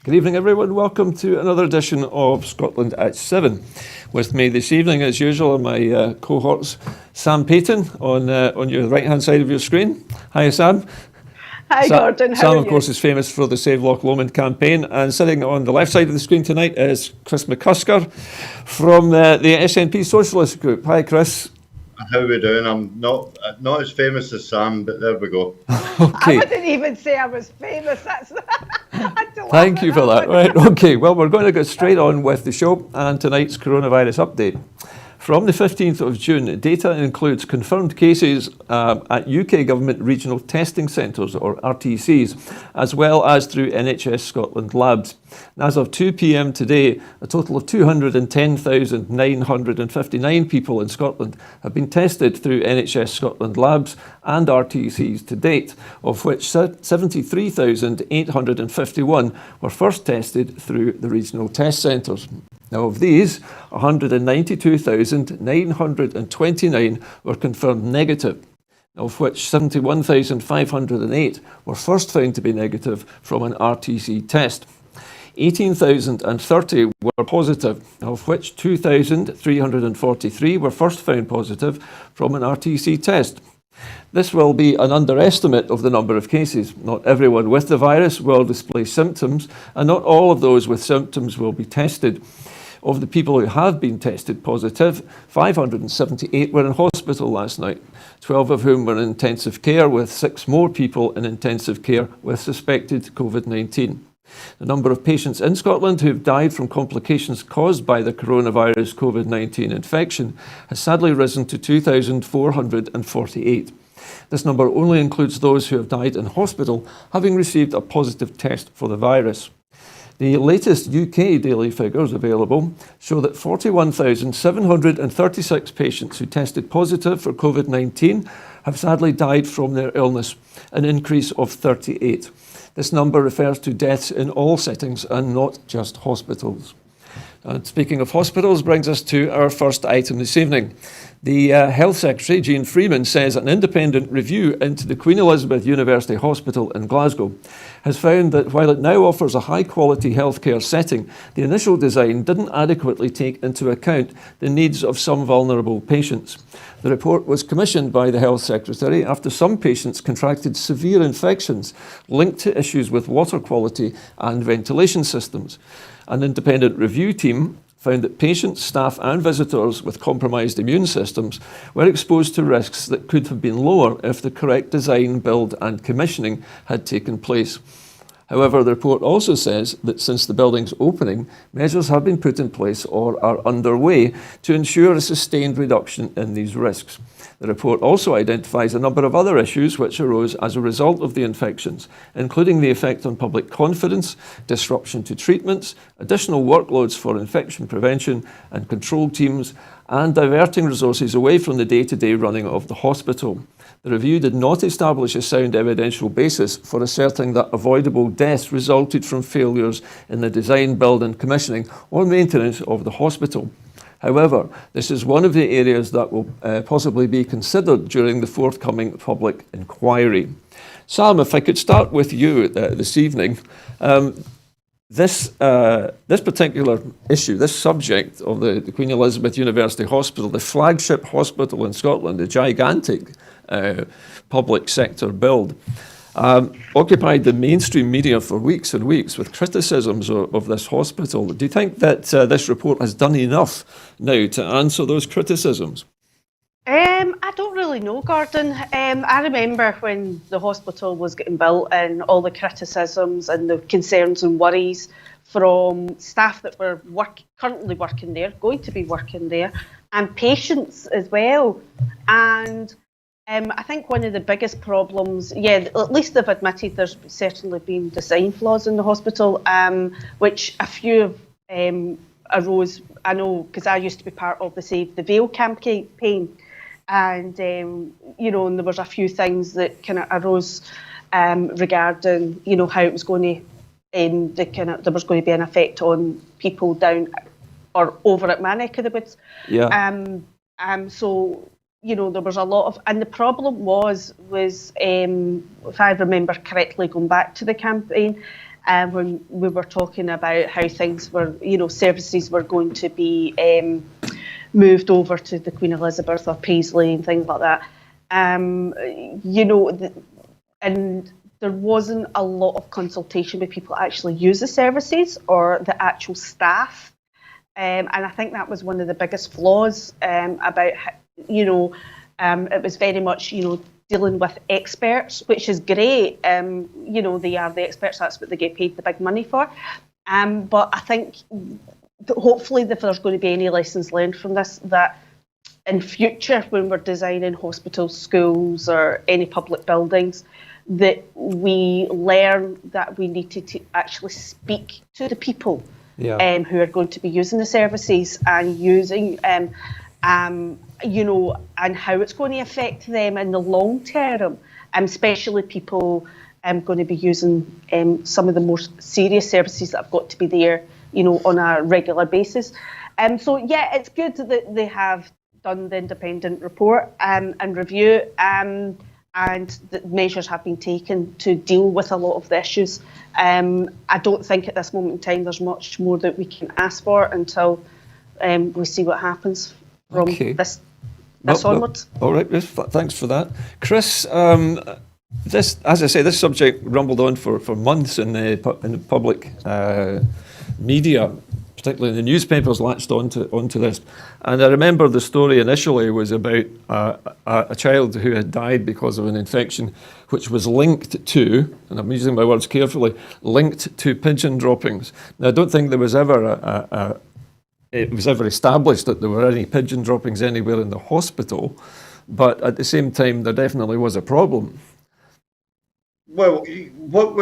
Good evening, everyone. Welcome to another edition of Scotland at 7. With me this evening, as usual, are my cohorts, Sam Payton on your right-hand side of your screen. Hi, Sam. Hi, Gordon. How Sam, are you? of course, is famous for the Save Loch Lomond campaign. And sitting on the left side of the screen tonight is Chris McCusker from the SNP Socialist Group. Hi, Chris. How are we doing? I'm not as famous as Sam, but there we go. Okay. I wouldn't even say I was famous. That's Thank you for that. Right. Okay. Well, we're going to get straight on with the show and tonight's coronavirus update. From the 15th of June, data includes confirmed cases at UK Government Regional Testing Centres, or RTCs, as well as through NHS Scotland labs. And as of 2 p.m. today, a total of 210,959 people in Scotland have been tested through NHS Scotland labs and RTCs to date, of which 73,851 were first tested through the regional test centres. Now, of these, 192,929 were confirmed negative, of which 71,508 were first found to be negative from an RTC test. 18,030 were positive, of which 2,343 were first found positive from an RTC test. This will be an underestimate of the number of cases. Not everyone with the virus will display symptoms, and not all of those with symptoms will be tested. Of the people who have been tested positive, 578 were in hospital last night, 12 of whom were in intensive care, with 6 more people in intensive care with suspected COVID-19. The number of patients in Scotland who have died from complications caused by the coronavirus COVID-19 infection has sadly risen to 2,448. This number only includes those who have died in hospital, having received a positive test for the virus. The latest UK daily figures available show that 41,736 patients who tested positive for COVID-19 have sadly died from their illness, an increase of 38. This number refers to deaths in all settings and not just hospitals. And speaking of hospitals, brings us to our first item this evening. The Health Secretary, Jean Freeman, says an independent review into the Queen Elizabeth University Hospital in Glasgow has found that while it now offers a high-quality healthcare setting, the initial design didn't adequately take into account the needs of some vulnerable patients. The report was commissioned by the Health Secretary after some patients contracted severe infections linked to issues with water quality and ventilation systems. An independent review team found that patients, staff and visitors with compromised immune systems were exposed to risks that could have been lower if the correct design, build and commissioning had taken place. However, the report also says that since the building's opening, measures have been put in place or are underway to ensure a sustained reduction in these risks. The report also identifies a number of other issues which arose as a result of the infections, including the effect on public confidence, disruption to treatments, additional workloads for infection prevention and control teams, and diverting resources away from the day-to-day running of the hospital. The review did not establish a sound evidential basis for asserting that avoidable deaths resulted from failures in the design, build and commissioning or maintenance of the hospital. However, this is one of the areas that will possibly be considered during the forthcoming public inquiry. Sam, if I could start with you this evening. This particular issue, this subject of the Queen Elizabeth University Hospital, the flagship hospital in Scotland, the gigantic public sector build, occupied the mainstream media for weeks and weeks with criticisms of this hospital. Do you think that this report has done enough now to answer those criticisms? I don't really know, Gordon. I remember when the hospital was getting built and all the criticisms and the concerns and worries from staff that were currently working there, going to be working there, and patients as well. And I think one of the biggest problems, at least they've admitted there's certainly been design flaws in the hospital, which a few arose, I know, because I used to be part of the Save the Vale campaign. And, and there was a few things that kind of arose regarding, how it was going to, there was going to be an effect on people down or over at my neck of the woods. Yeah. So, there was a lot of, and the problem was if I remember correctly, going back to the campaign, when we were talking about how things were, services were going to be moved over to the Queen Elizabeth or Paisley and things like that. And there wasn't a lot of consultation with people that actually use the services or the actual staff. And I think that was one of the biggest flaws about, it was very much, dealing with experts, which is great. They are the experts, that's what they get paid the big money for. But I think hopefully if there's going to be any lessons learned from this, that in future when we're designing hospitals, schools or any public buildings, that we learn that we need to actually speak to the people who are going to be using the services and using, and how it's going to affect them in the long term, especially people going to be using some of the more serious services that have got to be there, on a regular basis. So yeah, it's good that they have done the independent report and review, and the measures have been taken to deal with a lot of the issues. I don't think at this moment in time there's much more that we can ask for until we see what happens from this onwards. All right, thanks for that. Chris, this, as I say, this subject rumbled on for months in the public media, particularly in the newspapers, latched onto this. And I remember the story initially was about a child who had died because of an infection which was linked to, and I'm using my words carefully, linked to pigeon droppings. Now, I don't think there was ever it was ever established that there were any pigeon droppings anywhere in the hospital, but at the same time, there definitely was a problem. Well, what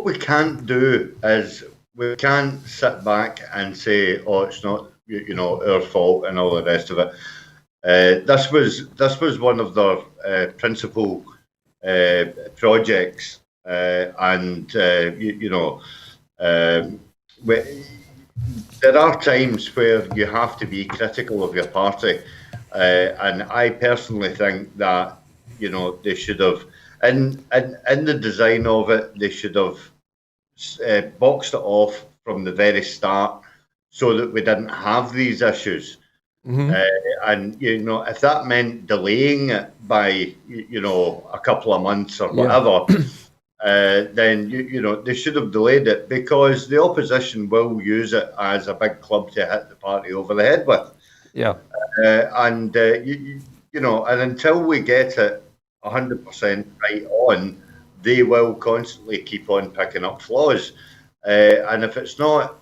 we can't do is we can't sit back and say, "Oh, it's not our fault" and all the rest of it. This was one of their principal projects, and there are times where you have to be critical of your party, and I personally think that they should have, in the design of it, they should have boxed it off from the very start so that we didn't have these issues. Mm-hmm. And if that meant delaying it by a couple of months or whatever. Then they should have delayed it, because the opposition will use it as a big club to hit the party over the head with. And until we get it 100% right on, they will constantly keep on picking up flaws. And if it's not,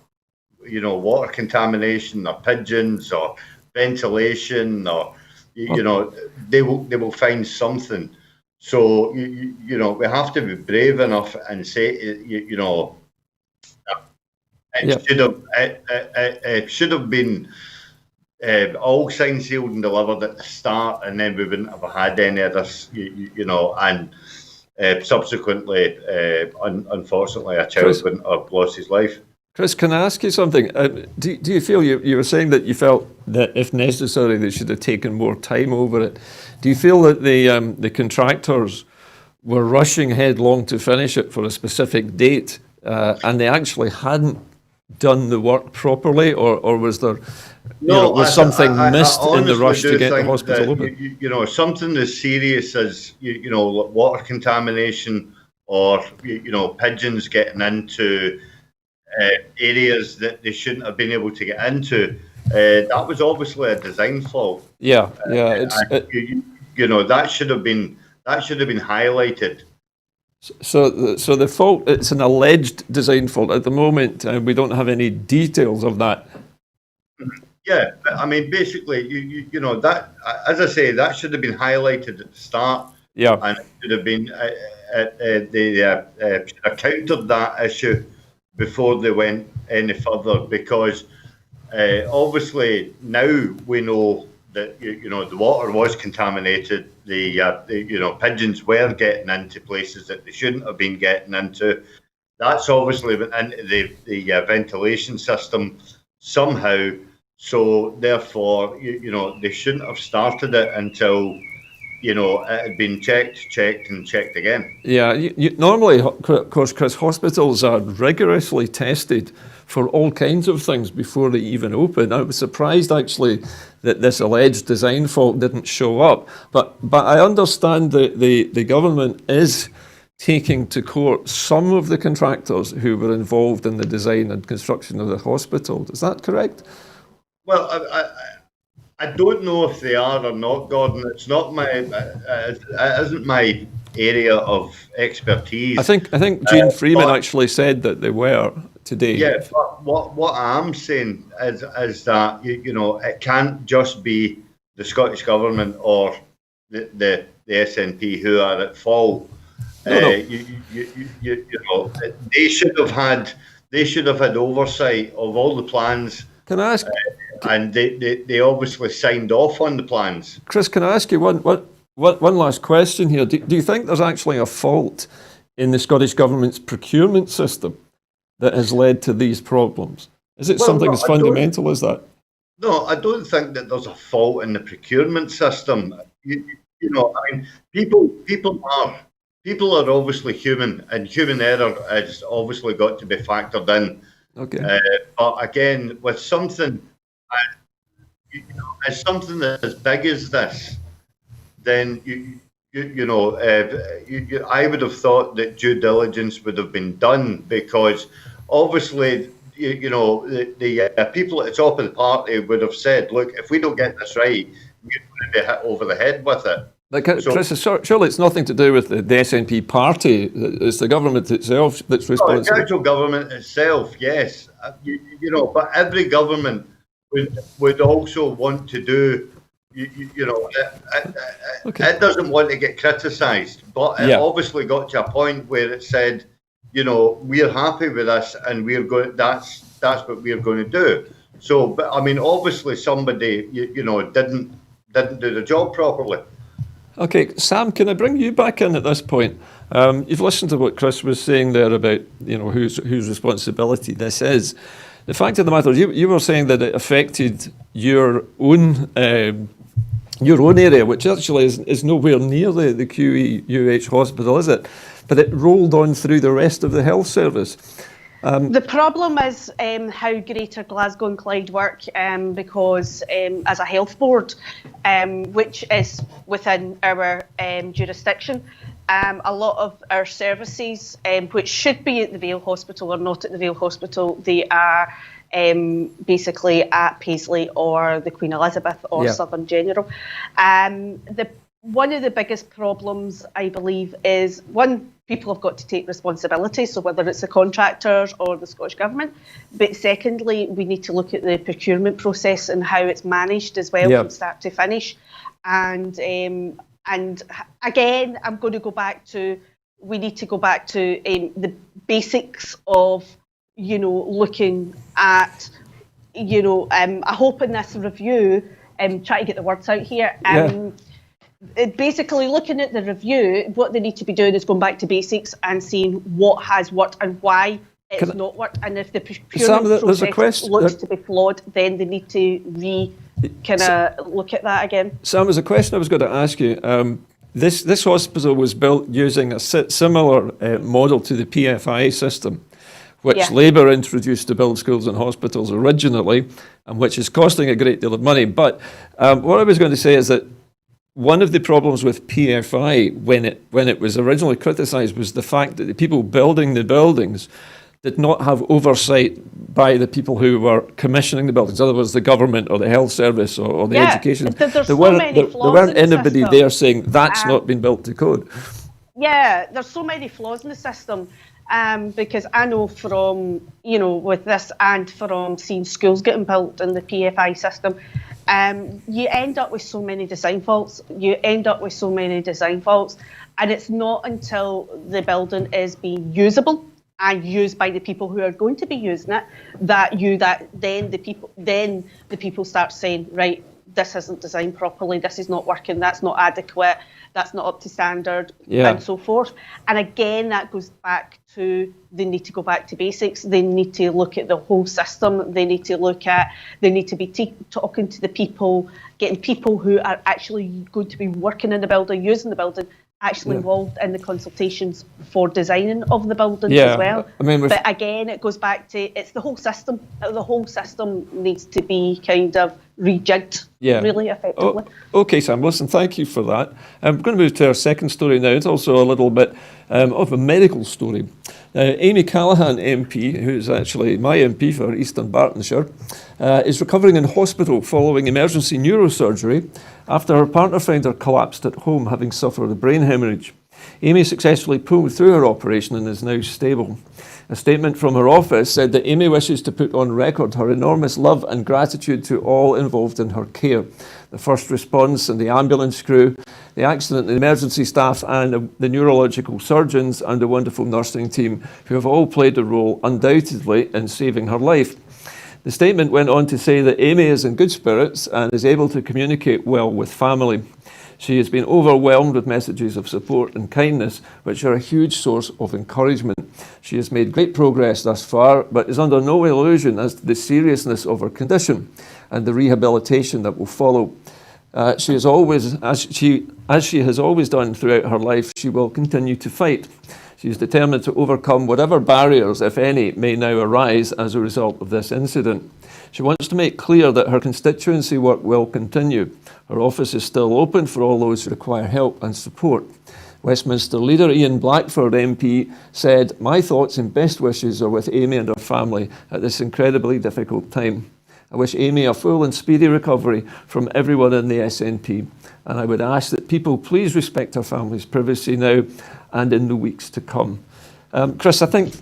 water contamination or pigeons or ventilation or they will find something. So we have to be brave enough and say it should have been all signed, sealed, and delivered at the start, and then we wouldn't have had any of this, and subsequently, unfortunately, a child wouldn't have lost his life. Chris, can I ask you something? Do you feel, you were saying that you felt that if necessary they should have taken more time over it. Do you feel that the contractors were rushing headlong to finish it for a specific date, and they actually hadn't done the work properly, or was there was something missed in the rush to get the hospital open? Something as serious as water contamination or pigeons getting into areas that they shouldn't have been able to get into. That was obviously a design fault. That should have been highlighted. So the fault, it's an alleged design fault at the moment. We don't have any details of that. Yeah, I mean, basically, that, as I say, that should have been highlighted at the start. Yeah, and it should have been they should have countered that issue before they went any further, because obviously now we know that the water was contaminated. The pigeons were getting into places that they shouldn't have been getting into. That's obviously been into the ventilation system somehow. So therefore, they shouldn't have started it until it had been checked and checked again. Yeah, normally, of course, Chris, hospitals are rigorously tested for all kinds of things before they even open. I was surprised, actually, that this alleged design fault didn't show up. But I understand that the government is taking to court some of the contractors who were involved in the design and construction of the hospital. Is that correct? Well, I don't know if they are or not, Gordon. It's not it isn't my area of expertise. I think Jean Freeman actually said that they were today. Yeah, but what I'm saying is that it can't just be the Scottish Government or the SNP who are at fault. No. They should have had oversight of all the plans. Can I ask? And they obviously signed off on the plans. Chris, can I ask you one last question here? Do you think there's actually a fault in the Scottish Government's procurement system that has led to these problems? Is it something as fundamental as that? No, I don't think that there's a fault in the procurement system. People are obviously human, and human error has obviously got to be factored in. Okay. But again, with something as something as big as this, then I would have thought that due diligence would have been done, because obviously, the people at the top of the party would have said, "Look, if we don't get this right, we're going to be hit over the head with it." Chris, surely it's nothing to do with the SNP party. It's the government itself that's responsible. The actual government itself, yes. But every government would also want to do, it doesn't want to get criticised, but it obviously got to a point where it said, we're happy with this, and we're going. That's what we're going to do. So, but I mean, obviously somebody, didn't do the job properly. Okay, Sam, can I bring you back in at this point? You've listened to what Chris was saying there about, whose responsibility this is. The fact of the matter is, you were saying that it affected your own area, which actually is nowhere near the QEUH hospital, is it? But it rolled on through the rest of the health service. The problem is how Greater Glasgow and Clyde work, because as a health board, which is within our jurisdiction, a lot of our services, which should be at the Vale Hospital, are not at the Vale Hospital. They are basically at Paisley or the Queen Elizabeth or Southern General. One of the biggest problems, I believe, is one, people have got to take responsibility, so whether it's the contractors or the Scottish Government. But secondly, we need to look at the procurement process and how it's managed as well from start to finish. And again, I'm going to go back to, we need to go back to the basics of, looking at, I hope in this review, try to get the words out here, basically looking at the review, what they need to be doing is going back to basics and seeing what has worked and why it's not worked. And if the procurement process looks to be flawed, then they need to look at that again. Sam, there's a question I was going to ask you. This hospital was built using a similar model to the PFI system, which Labour introduced to build schools and hospitals originally, and which is costing a great deal of money. But what I was going to say is that one of the problems with PFI, when it was originally criticised, was the fact that the people building the buildings did not have oversight by the people who were commissioning the buildings, in other words, the government or the health service or the education. There weren't anybody there saying that's not been built to code. Yeah, there's so many flaws in the system. Because I know from, with this and from seeing schools getting built in the PFI system, you end up with so many design faults. And it's not until the building is being usable and used by the people who are going to be using it then the people start saying, right, this isn't designed properly, this is not working, that's not adequate, that's not up to standard, Yeah. and so forth. And again, that goes back to, they need to go back to basics. They need to look at the whole system. They need to be talking to the people, getting people who are actually going to be working in the building, using the building, actually involved in the consultations for designing of the buildings as well. I mean, but again, it goes back to, it's the whole system. The whole system needs to be kind of rejigged, really effectively. Okay, Sam, listen, thank you for that. We're going to move to our second story now. It's also a little bit of a medical story. Amy Callaghan MP, who's actually my MP for East Dunbartonshire, is recovering in hospital following emergency neurosurgery after her partner found her collapsed at home, having suffered a brain hemorrhage. Amy successfully pulled through her operation and is now stable. A statement from her office said that Amy wishes to put on record her enormous love and gratitude to all involved in her care. The first response and the ambulance crew, the accident and emergency staff and the neurological surgeons and the wonderful nursing team who have all played a role undoubtedly in saving her life. The statement went on to say that Amy is in good spirits and is able to communicate well with family. She has been overwhelmed with messages of support and kindness, which are a huge source of encouragement. She has made great progress thus far, but is under no illusion as to the seriousness of her condition and the rehabilitation that will follow. She has always, as she has always done throughout her life, she will continue to fight. She is determined to overcome whatever barriers, if any, may now arise as a result of this incident. She wants to make clear that her constituency work will continue. Her office is still open for all those who require help and support. Westminster leader Ian Blackford MP said, "My thoughts and best wishes are with Amy and her family at this incredibly difficult time. I wish Amy a full and speedy recovery from everyone in the SNP, and I would ask that people please respect her family's privacy now and in the weeks to come." Chris, I think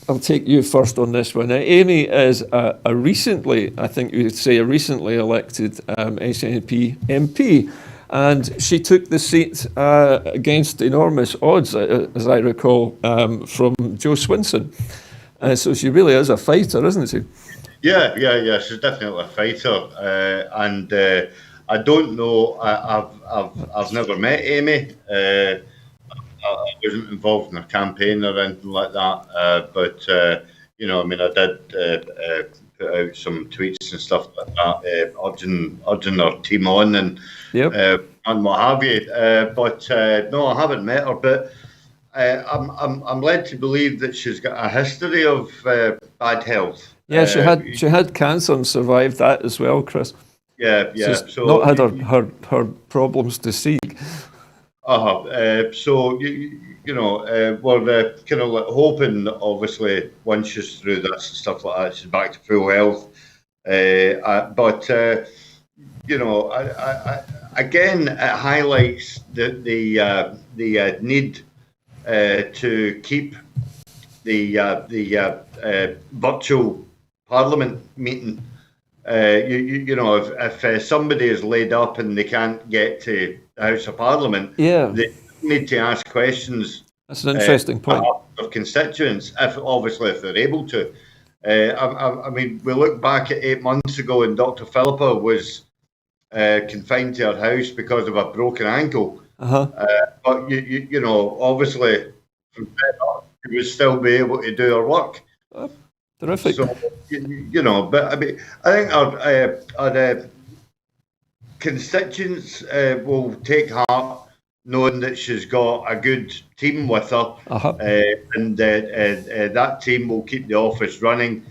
I'll take you first on this one. Now, Amy is a recently, I think you would say, a recently elected SNP MP, and she took the seat against enormous odds, as I recall, from Joe Swinson. So she really is a fighter, isn't she? Yeah. She's definitely a fighter, and I don't know. I've never met Amy. I wasn't involved in her campaign or anything like that, but you know, I mean, I did put out some tweets and stuff like that, urging her team on and what have you. But no, I haven't met her. But I'm led to believe that she's got a history of bad health. Yeah, she had cancer and survived that as well, Chris. Yeah. She's not had her problems to seek. So you know, we're kind of like hoping, obviously, once she's through this and stuff like that, she's back to full health. But you know, again, it highlights the need to keep the virtual Parliament meeting. You know, if somebody is laid up and they can't get to the House of Parliament, they need to ask questions. That's an interesting point. Of constituents, if they're able to. I mean, we look back at 8 months ago, and Dr. Philippa was confined to her house because of a broken ankle. But you know, obviously, from then on, she would still be able to do her work. Terrific. So, you know, but I mean, I think our constituents will take heart knowing that she's got a good team with her, and that team will keep the office running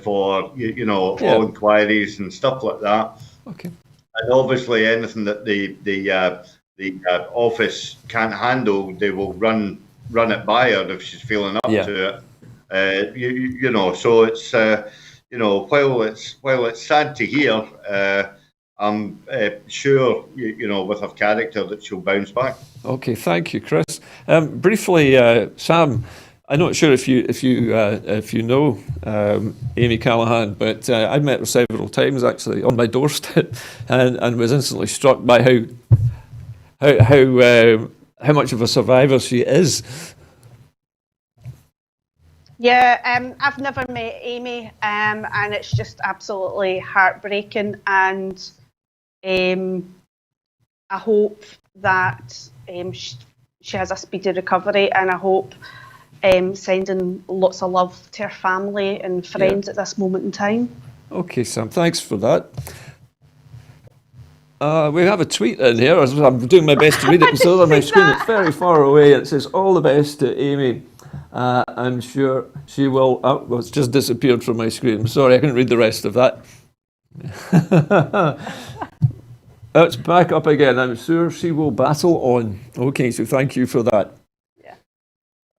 for you know all inquiries and stuff like that. Okay. And obviously, anything that the office can't handle, they will run it by her if she's feeling up to it. You know, so it's you know, while it's sad to hear, I'm sure you know with her character that she'll bounce back. Okay, thank you, Chris. Briefly, Sam, I'm not sure if you know Amy Callaghan, but I've met her several times actually on my doorstep, and was instantly struck by how much of a survivor she is. Yeah, I've never met Amy, and it's just absolutely heartbreaking. And I hope that she has a speedy recovery, and I hope sending lots of love to her family and friends at this moment in time. Okay, Sam, thanks for that. We have a tweet in here. I'm doing my best to read it. It's over my screen. It's very far away. It says, "All the best to Amy. I'm sure she will..." Oh, well, it's just disappeared from my screen. I'm sorry, I couldn't read the rest of that. It's back up again. "I'm sure she will battle on." Okay, so thank you for that. Yeah.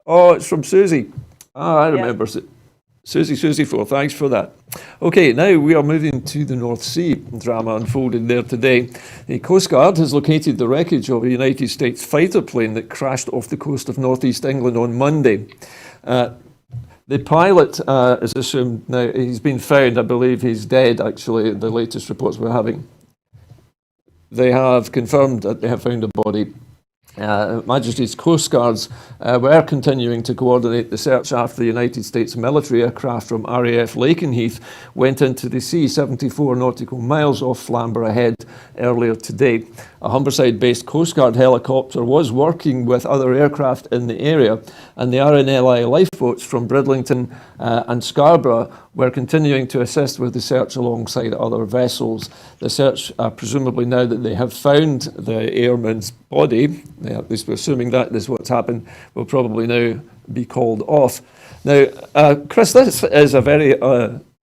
Oh, it's from Susie. I remember. Yeah. Susie 4, thanks for that. Okay, now we are moving to the North Sea. Drama unfolded there today. The Coast Guard has located the wreckage of a United States fighter plane that crashed off the coast of northeast England on Monday. The pilot is assumed now. He's been found. I believe he's dead, actually, the latest reports we're having. They have confirmed that they have found a body. Majesty's Coast Guards were continuing to coordinate the search after the United States military aircraft from RAF Lakenheath went into the sea 74 nautical miles off Flamborough Head earlier today. A Humberside-based Coast Guard helicopter was working with other aircraft in the area, and the RNLI lifeboats from Bridlington and Scarborough were continuing to assist with the search alongside other vessels. The search, presumably now that they have found the airman's body, at least we're assuming that is what's happened, will probably now be called off. Now, Chris, this is a very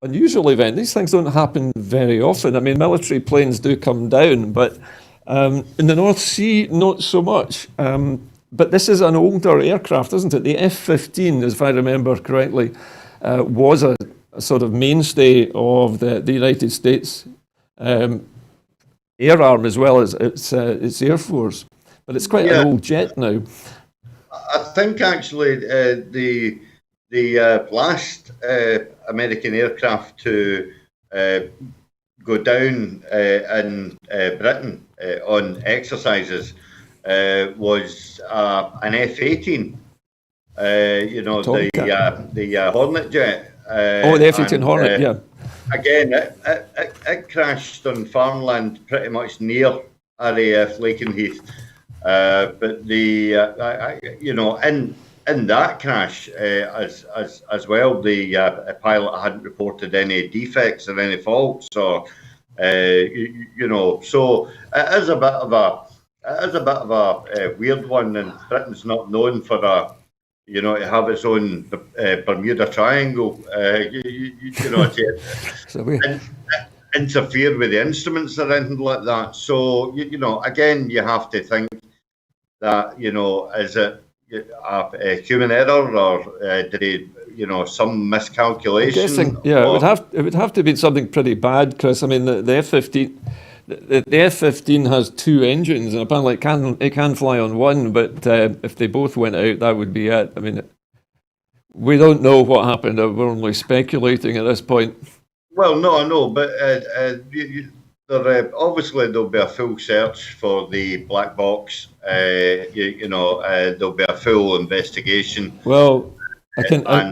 unusual event. These things don't happen very often. I mean, military planes do come down, but in the North Sea, not so much. But this is an older aircraft, isn't it? The F-15, if I remember correctly, was a sort of mainstay of the United States air arm as well as its Air Force. But it's quite an old jet now. I think actually the last American aircraft to go down in Britain on exercises was an F-18. The Hornet jet. The F-18 Hornet, yeah. Again, it crashed on farmland pretty much near RAF Lakenheath. But in that crash as well, the pilot hadn't reported any defects or any faults, or so it is a bit of a weird one, and Britain's not known for to have its own Bermuda Triangle, interfere with the instruments or anything like that. So again, you have to think that is it a human error, or did it, some miscalculation? I'm guessing, it would have to be something pretty bad, Chris. I mean, the F-15. The F-15 has two engines, and apparently it can fly on one, but if they both went out, that would be it. I mean, we don't know what happened. We're only speculating at this point. Well, no, I know, but obviously there'll be a full search for the black box. There'll be a full investigation. Well,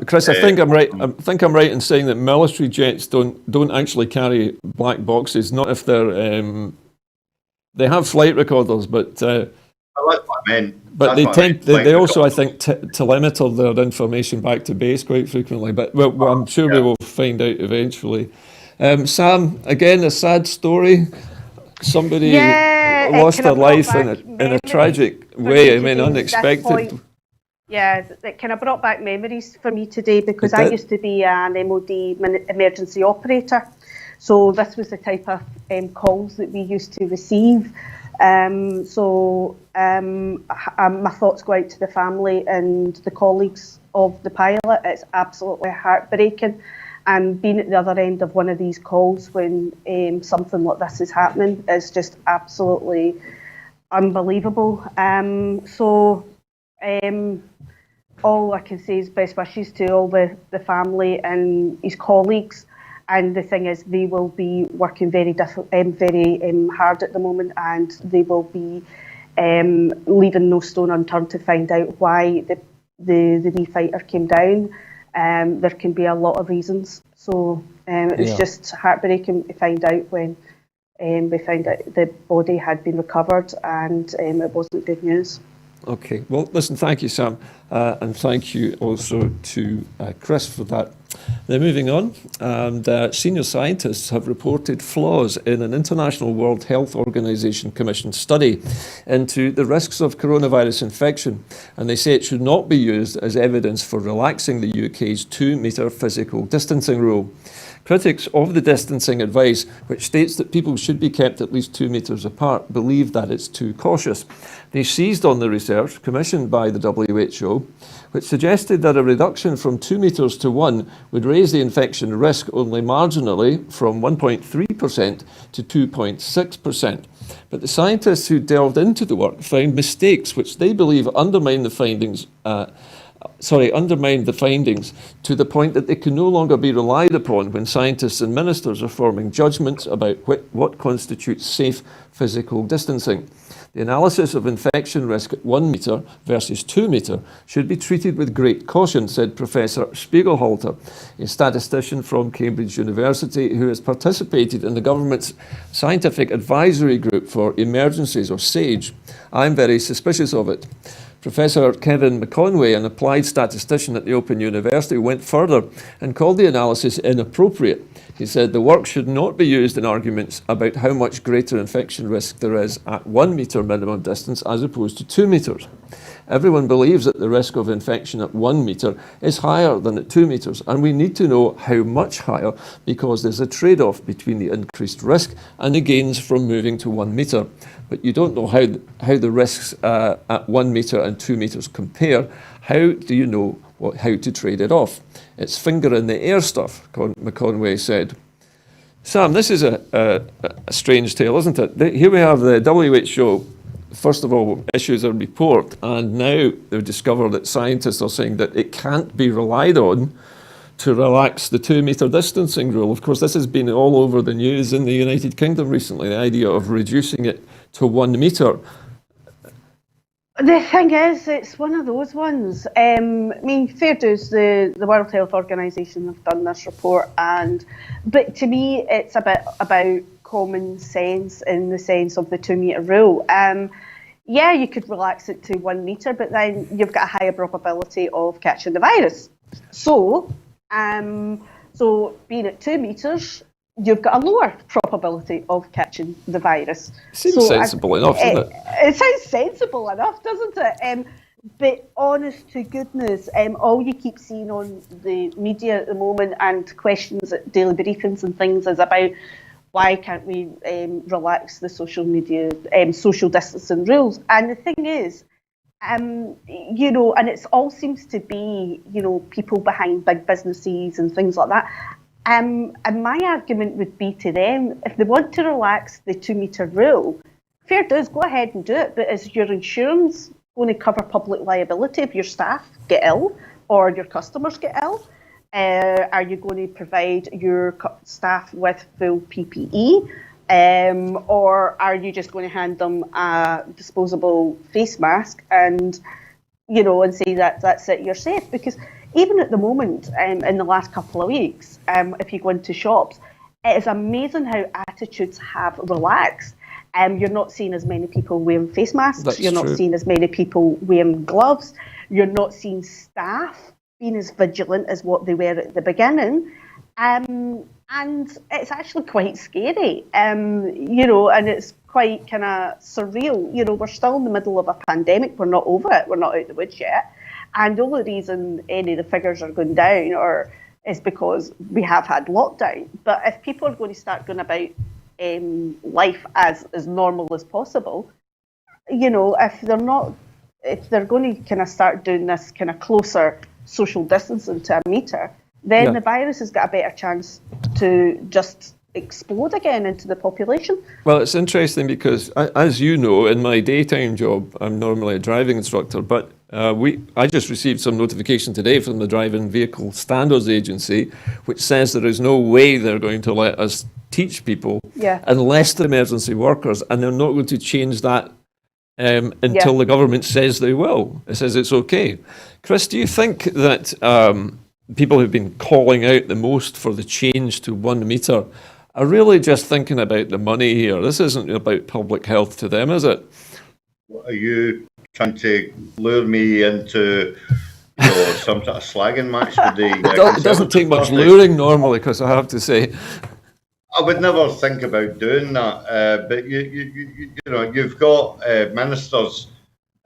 Chris, I think I'm right. I think I'm right in saying that military jets don't actually carry black boxes. Not if they're they have flight recorders, but that's what I meant. But they also, I think, telemeter their information back to base quite frequently. But I'm sure we will find out eventually. Sam, again, a sad story. Somebody lost their life in a tragic way. I mean, unexpected. Yeah, it kind of brought back memories for me today, because I used to be an MOD emergency operator. So this was the type of calls that we used to receive. My thoughts go out to the family and the colleagues of the pilot. It's absolutely heartbreaking. And being at the other end of one of these calls when something like this is happening is just absolutely unbelievable. All I can say is best wishes to all the family and his colleagues. And the thing is, they will be working very hard at the moment, and they will be leaving no stone unturned to find out why the wee fighter came down. There can be a lot of reasons. So it's just heartbreaking to find out when we found out the body had been recovered, and it wasn't good news. Okay, well, listen, thank you, Sam, and thank you also to Chris for that. Now, moving on, and senior scientists have reported flaws in an International World Health Organization commissioned study into the risks of coronavirus infection, and they say it should not be used as evidence for relaxing the UK's 2-metre physical distancing rule. Critics of the distancing advice, which states that people should be kept at least 2 metres apart, believe that it's too cautious. They seized on the research commissioned by the WHO, which suggested that a reduction from 2 metres to 1 would raise the infection risk only marginally from 1.3% to 2.6%. But the scientists who delved into the work found mistakes which they believe undermine the findings to the point that they can no longer be relied upon when scientists and ministers are forming judgments about what constitutes safe physical distancing. The analysis of infection risk at 1 metre versus 2 metre should be treated with great caution, said Professor Spiegelhalter, a statistician from Cambridge University who has participated in the government's Scientific Advisory Group for Emergencies, or SAGE. I'm very suspicious of it. Professor Kevin McConway, an applied statistician at the Open University, went further and called the analysis inappropriate. He said the work should not be used in arguments about how much greater infection risk there is at 1 metre minimum distance as opposed to 2 metres. Everyone believes that the risk of infection at 1 metre is higher than at 2 metres, and we need to know how much higher because there's a trade-off between the increased risk and the gains from moving to 1 metre. But you don't know how the risks at 1 metre and 2 metres compare. How do you know how to trade it off? It's finger in the air stuff, McConway said. Sam, this is a strange tale, isn't it? Here we have the WHO, first of all, issues a report, and now they've discovered that scientists are saying that it can't be relied on to relax the 2 metre distancing rule. Of course, this has been all over the news in the United Kingdom recently, the idea of reducing it to 1 metre. The thing is, it's one of those ones. I mean, fair dues, the World Health Organization have done this report, but to me, it's a bit about common sense in the sense of the 2 metre rule. Yeah, you could relax it to 1 metre, but then you've got a higher probability of catching the virus. So being at 2 metres, you've got a lower probability of catching the virus. Seems sensible enough, doesn't it? It sounds sensible enough, doesn't it? But honest to goodness, all you keep seeing on the media at the moment and questions at daily briefings and things is about why can't we relax the social distancing rules? And the thing is, and it all seems to be, people behind big businesses and things like that. And my argument would be to them, if they want to relax the 2 metre rule, fair dues, go ahead and do it. But is your insurance going to cover public liability if your staff get ill or your customers get ill? Are you going to provide your staff with full PPE? Or are you just going to hand them a disposable face mask and say that that's it, you're safe? Because even at the moment, in the last couple of weeks, if you go into shops, it is amazing how attitudes have relaxed. You're not seeing as many people wearing face masks. That's you're not true. seeing as many people wearing gloves. You're not seeing staff being as vigilant as what they were at the beginning. And it's actually quite scary, and it's quite kind of surreal. We're still in the middle of a pandemic. We're not over it. We're not out of the woods yet. And the only reason any of the figures are going down is because we have had lockdown. But if people are going to start going about life as normal as possible, if they're going to kind of start doing this kind of closer social distancing to a metre, then the virus has got a better chance to just explode again into the population. Well, it's interesting because, as you know, in my daytime job, I'm normally a driving instructor, but I just received some notification today from the Driving Vehicle Standards Agency, which says there is no way they're going to let us teach people unless they're emergency workers, and they're not going to change that until the government says they will. It says it's okay. Chris, do you think that people who've been calling out the most for the change to 1 metre are really just thinking about the money here. This isn't about public health to them, is it? Are you trying to lure me into some sort of slagging match with the It doesn't take much Conservative Party? luring normally, because I have to say. I would never think about doing that, but you've got ministers,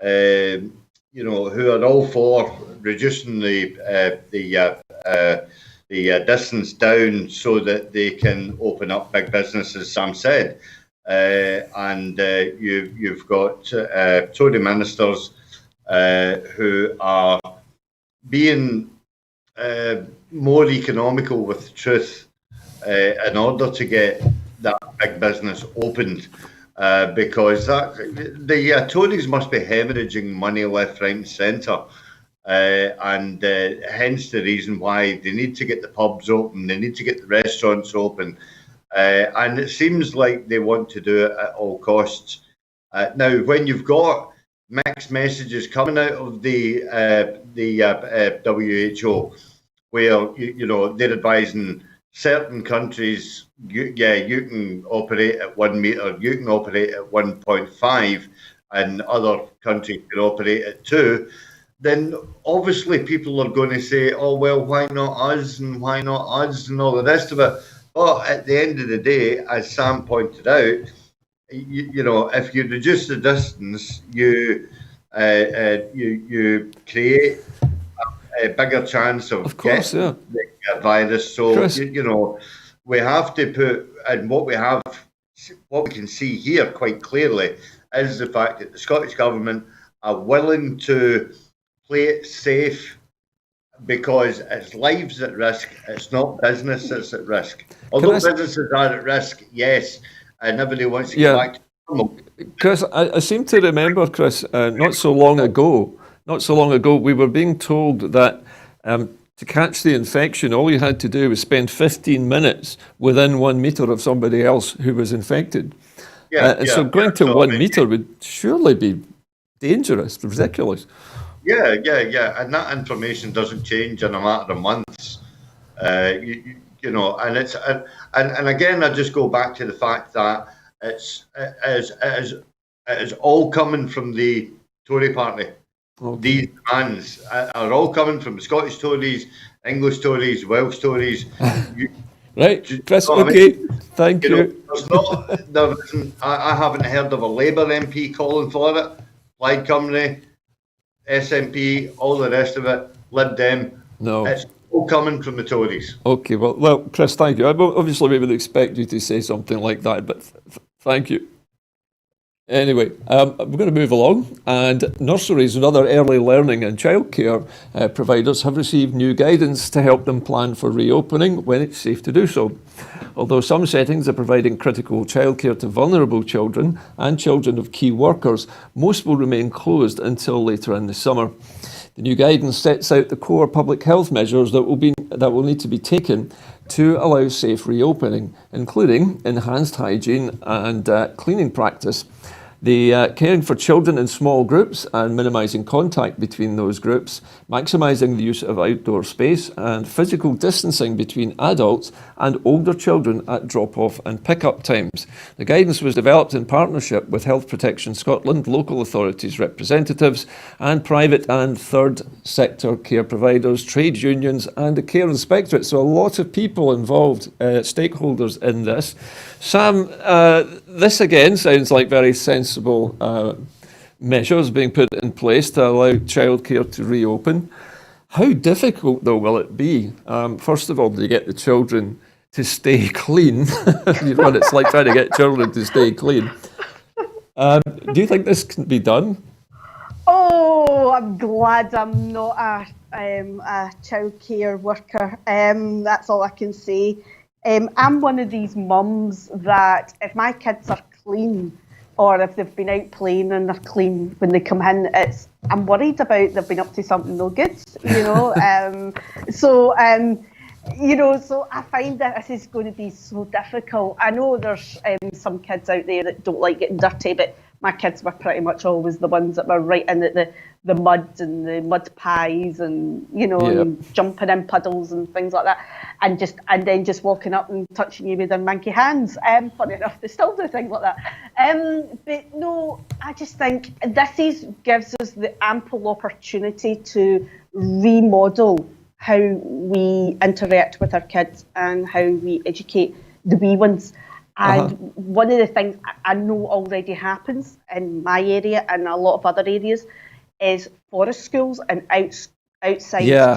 who are all for reducing the distance down so that they can open up big business, as Sam said, and you've got Tory ministers who are being more economical with the truth in order to get that big business opened, because the Tories must be hemorrhaging money left, right, and centre, and hence the reason why they need to get the pubs open, they need to get the restaurants open, and it seems like they want to do it at all costs. Now, when you've got mixed messages coming out of the WHO, where they're advising certain countries, you can operate at 1 metre, you can operate at 1.5, and other countries can operate at 2, then obviously people are going to say, oh, well, why not us, and why not us, and all the rest of it. But at the end of the day, as Sam pointed out, if you reduce the distance, you create a bigger chance of getting the virus. So Chris, we have to put, and what we can see here quite clearly is the fact that the Scottish Government are willing to play it safe, because it's lives at risk, it's not business that's at risk. Although businesses are at risk, yes, and everybody wants to get back to normal. Chris, I seem to remember, Chris, not so long ago, we were being told that to catch the infection, all you had to do was spend 15 minutes within 1 metre of somebody else who was infected. So going to 1 metre would surely be dangerous, ridiculous. Yeah, and that information doesn't change in a matter of months. And it's and again, I just go back to the fact that it is all coming from the Tory party. Okay. These demands are all coming from Scottish Tories, English Tories, Welsh Tories. Right, Chris. Okay, thank you. I haven't heard of a Labour MP calling for it. Plaid Cymru, SNP, all the rest of it, Lib Dem. No. It's all coming from the Tories. Okay, well, Chris, thank you. Obviously, we would expect you to say something like that, but thank you. Anyway, we're going to move along, and nurseries and other early learning and childcare providers have received new guidance to help them plan for reopening when it's safe to do so. Although some settings are providing critical childcare to vulnerable children and children of key workers, most will remain closed until later in the summer. The new guidance sets out the core public health measures that will need to be taken to allow safe reopening, including enhanced hygiene and cleaning practice. The caring for children in small groups and minimising contact between those groups, maximising the use of outdoor space and physical distancing between adults and older children at drop-off and pick-up times. The guidance was developed in partnership with Health Protection Scotland, local authorities representatives and private and third sector care providers, trade unions and the Care Inspectorate. So a lot of people involved, stakeholders in this. Sam, this again sounds like very sensible measures being put in place to allow childcare to reopen. How difficult, though, will it be? First of all, do you get the children to stay clean? You know what it's like trying to get children to stay clean. Do you think this can be done? Oh, I'm glad I'm not a childcare worker. That's all I can say. I'm one of these mums that if my kids are clean, or if they've been out playing and they're clean when they come in, I'm worried about they've been up to something no good, So I find that this is going to be so difficult. I know there's some kids out there that don't like getting dirty, but my kids were pretty much always the ones that were right in the mud and the mud pies and, and jumping in puddles and things like that. And then just walking up and touching you with their manky hands. Funny enough, they still do things like that. But no, I just think gives us the ample opportunity to remodel how we interact with our kids and how we educate the wee ones. And one of the things I know already happens in my area and a lot of other areas is forest schools and outside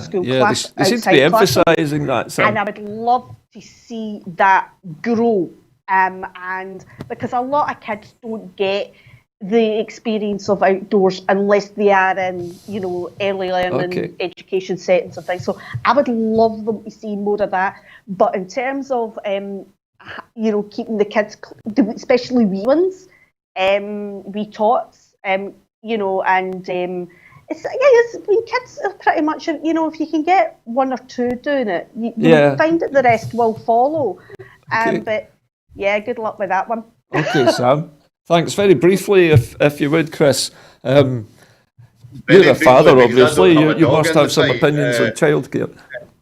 school class. They seem to be emphasising that. Sam. And I would love to see that grow. And because a lot of kids don't get the experience of outdoors unless they are in, early learning education settings and things. So I would love them to see more of that. But in terms of keeping the kids, especially wee ones, wee tots, and it's when kids are pretty much, if you can get one or two doing it, you find that the rest will follow. But yeah, good luck with that one. Okay, Sam. Thanks. Very briefly, if you would, Chris. You're a father, obviously. You must have some opinions on childcare.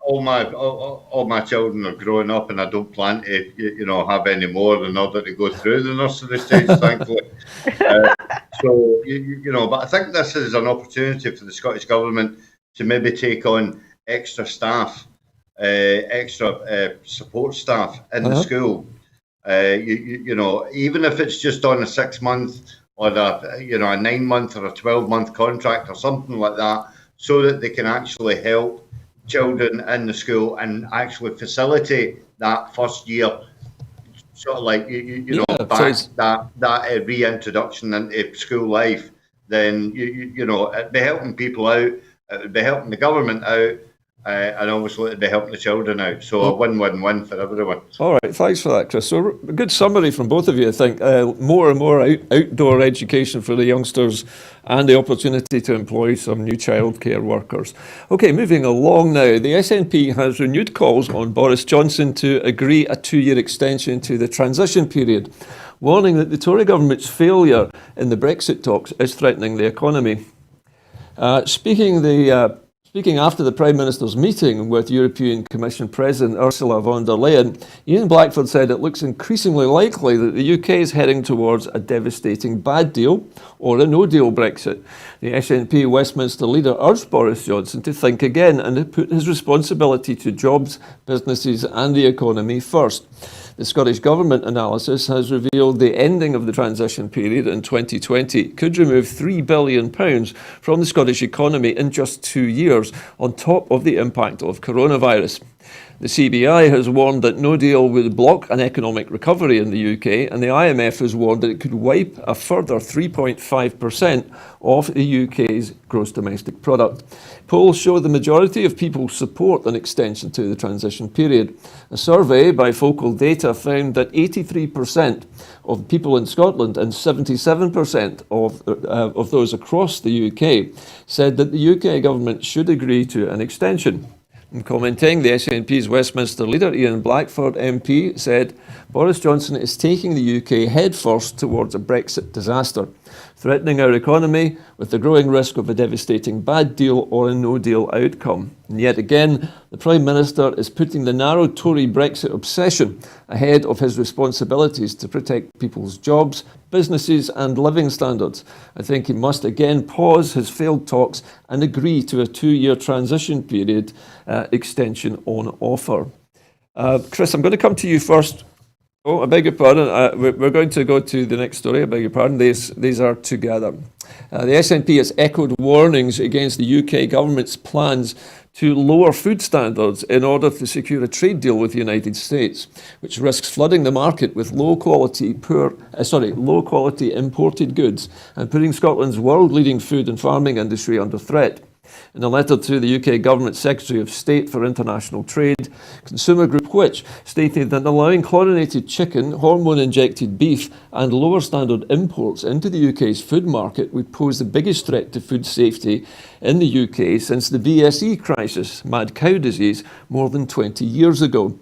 All my children are growing up, and I don't plan to, have any more in order to go through the nursery stage, thankfully. But I think this is an opportunity for the Scottish Government to maybe take on extra staff, extra support staff in the school. Even if it's just on a 6-month or a 9-month or a 12-month contract or something like that, so that they can actually help children in the school and actually facilitate that first year, sort of like that reintroduction into school life. Then it'd be helping people out, it would be helping the government out, and obviously it'd be helping the children out. So a win-win-win for everyone. All right, thanks for that, Chris. So a good summary from both of you, I think. More and more outdoor education for the youngsters and the opportunity to employ some new childcare workers. Okay, moving along now. The SNP has renewed calls on Boris Johnson to agree a 2-year extension to the transition period, warning that the Tory government's failure in the Brexit talks is threatening the economy. Speaking after the Prime Minister's meeting with European Commission President Ursula von der Leyen, Ian Blackford said it looks increasingly likely that the UK is heading towards a devastating bad deal or a no-deal Brexit. The SNP Westminster leader urged Boris Johnson to think again and to put his responsibility to jobs, businesses and the economy first. The Scottish Government analysis has revealed the ending of the transition period in 2020 could remove £3 billion from the Scottish economy in just 2 years, on top of the impact of coronavirus. The CBI has warned that no deal would block an economic recovery in the UK, and the IMF has warned that it could wipe a further 3.5% off the UK's gross domestic product. Polls show the majority of people support an extension to the transition period. A survey by Focal Data found that 83% of people in Scotland and 77% of those across the UK said that the UK government should agree to an extension. In commenting, the SNP's Westminster leader, Ian Blackford MP, said, Boris Johnson is taking the UK headfirst towards a Brexit disaster, threatening our economy with the growing risk of a devastating bad deal or a no-deal outcome. And yet again, the Prime Minister is putting the narrow Tory Brexit obsession ahead of his responsibilities to protect people's jobs, businesses and living standards. I think he must again pause his failed talks and agree to a 2-year transition period extension on offer. Chris, I'm going to come to you first. Oh, I beg your pardon. We're going to go to the next story. I beg your pardon. These are together. The SNP has echoed warnings against the UK government's plans to lower food standards in order to secure a trade deal with the United States, which risks flooding the market with low-quality imported goods and putting Scotland's world-leading food and farming industry under threat. In a letter to the UK Government Secretary of State for International Trade, Consumer Group Which stated that allowing chlorinated chicken, hormone-injected beef and lower standard imports into the UK's food market would pose the biggest threat to food safety in the UK since the BSE crisis, mad cow disease, more than 20 years ago.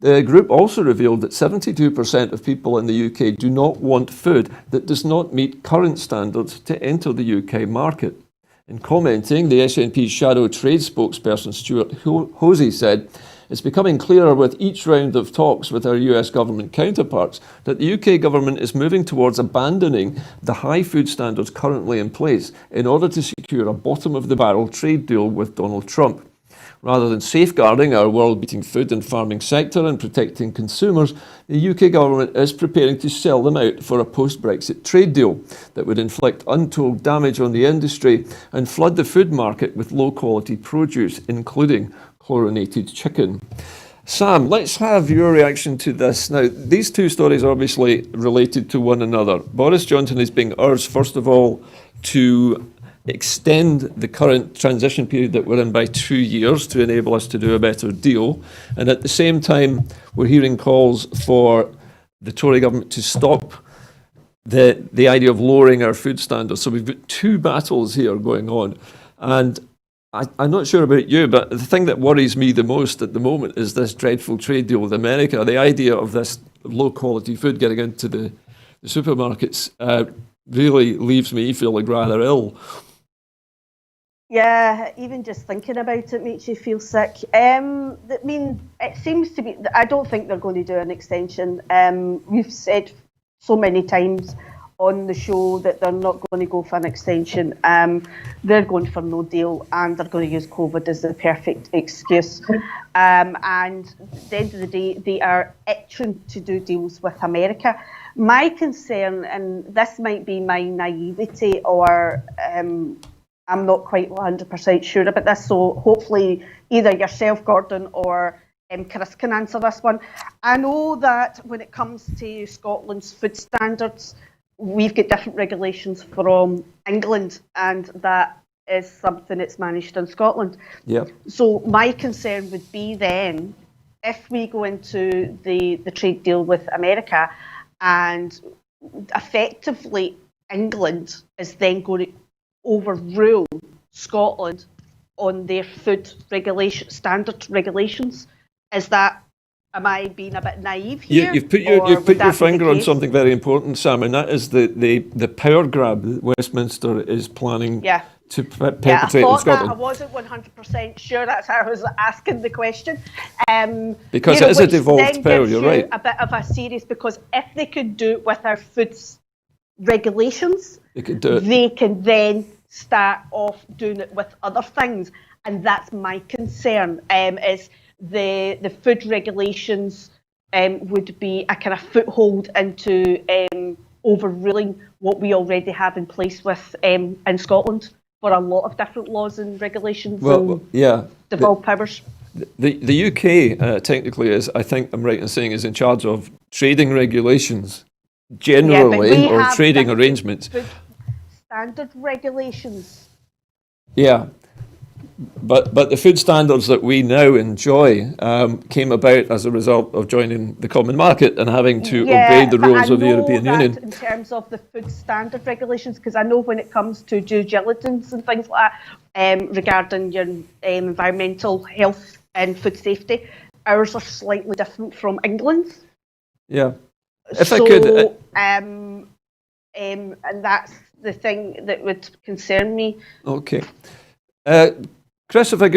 The group also revealed that 72% of people in the UK do not want food that does not meet current standards to enter the UK market. In commenting, the SNP's shadow trade spokesperson Stuart Hosey said, "It's becoming clearer with each round of talks with our US government counterparts that the UK government is moving towards abandoning the high food standards currently in place in order to secure a bottom-of-the-barrel trade deal with Donald Trump. Rather than safeguarding our world-beating food and farming sector and protecting consumers, the UK government is preparing to sell them out for a post-Brexit trade deal that would inflict untold damage on the industry and flood the food market with low-quality produce, including chlorinated chicken." Sam, let's have your reaction to this. Now, these two stories are obviously related to one another. Boris Johnson is being urged, first of all, to extend the current transition period that we're in by 2 years to enable us to do a better deal. And at the same time, we're hearing calls for the Tory government to stop the idea of lowering our food standards. So we've got two battles here going on. And I'm not sure about you, but the thing that worries me the most at the moment is this dreadful trade deal with America. The idea of this low-quality food getting into the supermarkets really leaves me feeling rather ill. Yeah, even just thinking about it makes you feel sick. I mean, it seems to be, I don't think they're going to do an extension. We've said so many times on the show that they're not going to go for an extension. They're going for no deal, and they're going to use COVID as the perfect excuse. And at the end of the day, they are itching to do deals with America. My concern, and this might be my naivety, or I'm not quite 100% sure about this, so hopefully either yourself, Gordon, or Chris can answer this one. I know that when it comes to Scotland's food standards, we've got different regulations from England, and that is something that's managed in Scotland. Yeah. So my concern would be then, if we go into the trade deal with America, and effectively England is then going to overrule Scotland on their food standard regulations. Am I being a bit naive here? You've put your finger on something very important, Sam, and that is the power grab that Westminster is planning to perpetrate in Scotland. I wasn't 100% sure. That's how I was asking the question. Because it is a devolved power, you're right. A bit of a serious, because if they could do it with our food regulations, they can then start off doing it with other things, and that's my concern. Is the food regulations would be a kind of foothold into overruling what we already have in place with in Scotland for a lot of different laws and regulations. Devolved powers. The UK technically is, I think I'm right in saying, is in charge of trading regulations generally, or trading arrangements. Food standard regulations. Yeah. But the food standards that we now enjoy came about as a result of joining the common market and having to obey the rules of the European Union. In terms of the food standard regulations, because I know when it comes to due diligence and things like that, regarding your environmental health and food safety, ours are slightly different from England's. Yeah. And that's the thing that would concern me. Okay. Chris, if I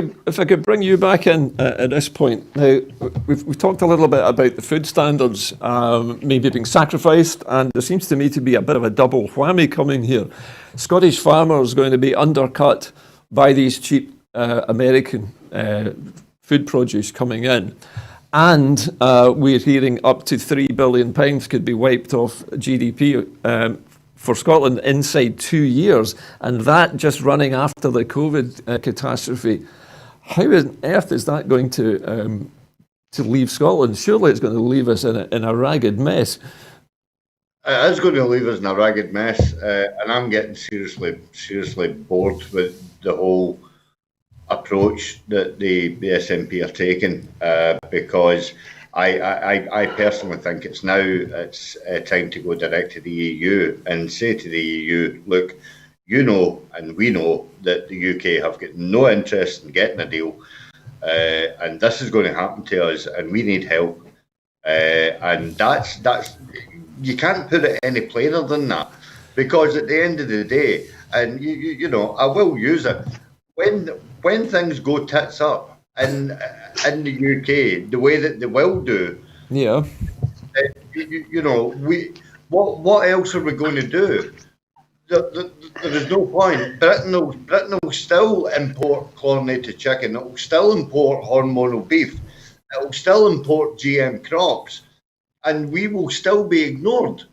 could bring you back in at this point. Now, we've talked a little bit about the food standards maybe being sacrificed, and there seems to me to be a bit of a double whammy coming here. Scottish farmers going to be undercut by these cheap American food produce coming in, and we're hearing up to £3 billion could be wiped off GDP for Scotland inside 2 years, and that just running after the COVID catastrophe. How on earth is that going to leave Scotland? Surely it's going to leave us in a ragged mess. It is going to leave us in a ragged mess, and I'm getting seriously bored with the whole approach that the SNP are taking, because I personally think it's time to go direct to the EU and say to the EU, look, you know, and we know that the UK have got no interest in getting a deal, and this is going to happen to us, and we need help. and that's you can't put it any plainer than that, because at the end of the day, and you know, I will use it when things go tits up in the UK, the way that they will do. Yeah. You know, what else are we going to do? There is no point. Britain will still import chlorinated chicken. It will still import hormonal beef. It will still import GM crops, and we will still be ignored.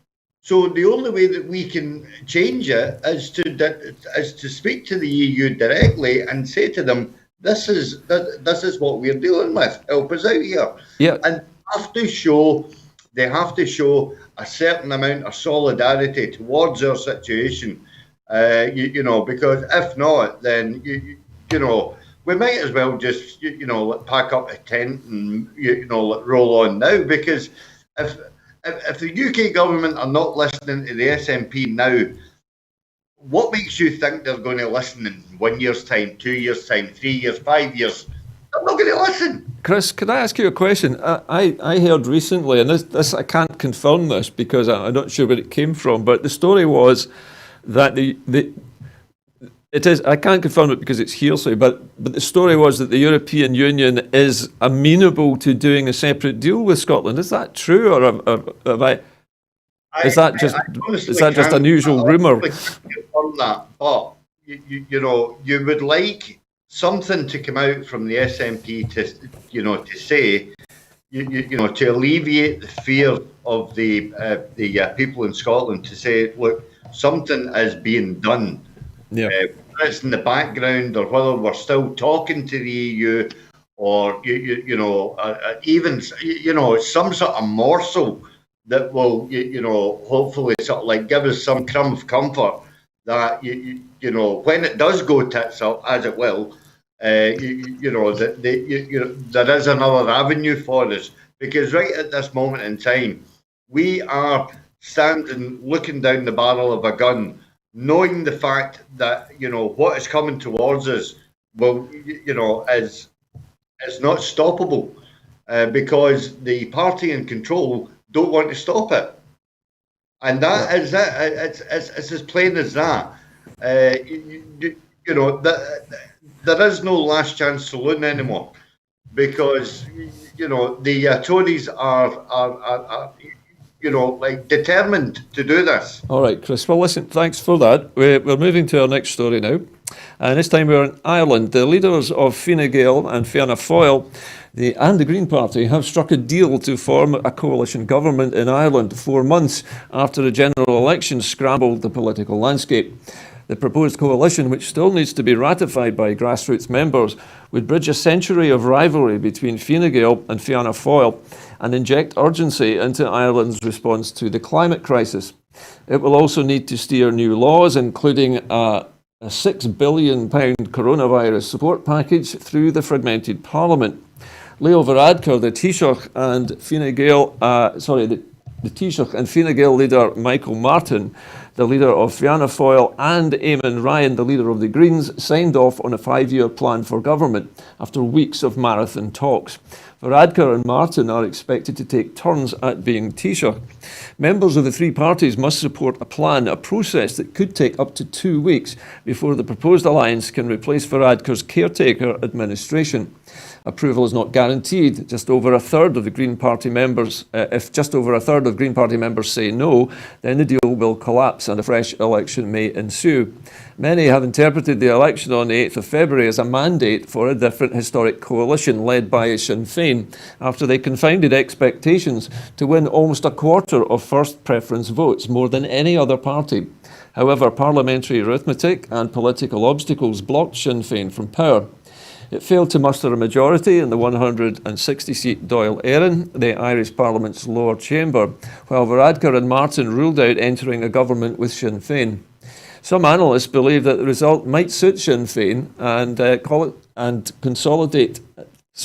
So the only way that we can change it is to speak to the EU directly and say to them, this is what we're dealing with. Help us out here. Yeah. And they have to show a certain amount of solidarity towards our situation. You know, because if not, then you know, we might as well just pack up a tent and roll on now, because if the UK government are not listening to the SNP now, what makes you think they're going to listen in 1 year's time, 2 years' time, 3 years, 5 years? They're not going to listen. Chris, could I ask you a question? I heard recently, and this I can't confirm this because I'm not sure where it came from, but the story was that I can't confirm it because it's hearsay, but the story was that the European Union is amenable to doing a separate deal with Scotland. Is that true, or is that just unusual rumour? On that, but you would like something to come out from the SNP to say to alleviate the fear of the people in Scotland, to say, look, something is being done. Yeah. Whether it's in the background or whether we're still talking to the EU, or even some sort of morsel that will hopefully sort of like give us some crumb of comfort that when it does go tits up, as it will, there is another avenue for us, because right at this moment in time we are standing looking down the barrel of a gun, knowing the fact that what is coming towards us is not stoppable, because the party in control don't want to stop it, and that is it. It's as plain as that. There is no last chance saloon anymore, because the Tories are determined to do this. All right, Chris. Well, listen, thanks for that. We're moving to our next story now. And this time we're in Ireland. The leaders of Fine Gael and Fianna Fáil and the Green Party have struck a deal to form a coalition government in Ireland 4 months after a general election scrambled the political landscape. The proposed coalition, which still needs to be ratified by grassroots members, would bridge a century of rivalry between Fine Gael and Fianna Fáil and inject urgency into Ireland's response to the climate crisis. It will also need to steer new laws, including a £6 billion coronavirus support package, through the fragmented Parliament. Leo Varadkar, the Taoiseach and Fine Gael, the Taoiseach and Fine Gael leader Michael Martin, the leader of Fianna Fáil, and Eamon Ryan, the leader of the Greens, signed off on a 5-year plan for government after weeks of marathon talks. Varadkar and Martin are expected to take turns at being Taoiseach. Members of the three parties must support a process that could take up to 2 weeks before the proposed alliance can replace Varadkar's caretaker administration. Approval is not guaranteed. If just over a third of Green Party members say no, then the deal will collapse and a fresh election may ensue. Many have interpreted the election on the 8th of February as a mandate for a different historic coalition led by Sinn Féin, after they confounded expectations to win almost a quarter of first preference votes, more than any other party. However, parliamentary arithmetic and political obstacles blocked Sinn Féin from power. It failed to muster a majority in the 160-seat Dáil Éireann, the Irish Parliament's lower chamber, while Varadkar and Martin ruled out entering a government with Sinn Féin. Some analysts believe that the result might suit Sinn Féin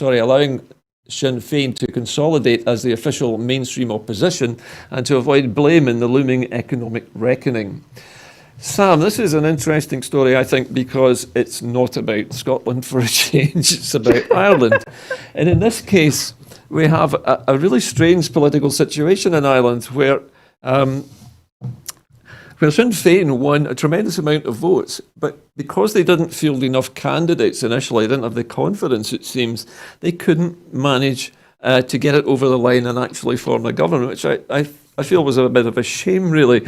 allowing Sinn Féin to consolidate as the official mainstream opposition and to avoid blame in the looming economic reckoning. Sam, this is an interesting story, I think, because it's not about Scotland for a change, it's about Ireland. And in this case, we have a really strange political situation in Ireland where Sinn Féin won a tremendous amount of votes, but because they didn't field enough candidates initially, they didn't have the confidence, it seems, they couldn't manage to get it over the line and actually form a government, which I feel was a bit of a shame, really.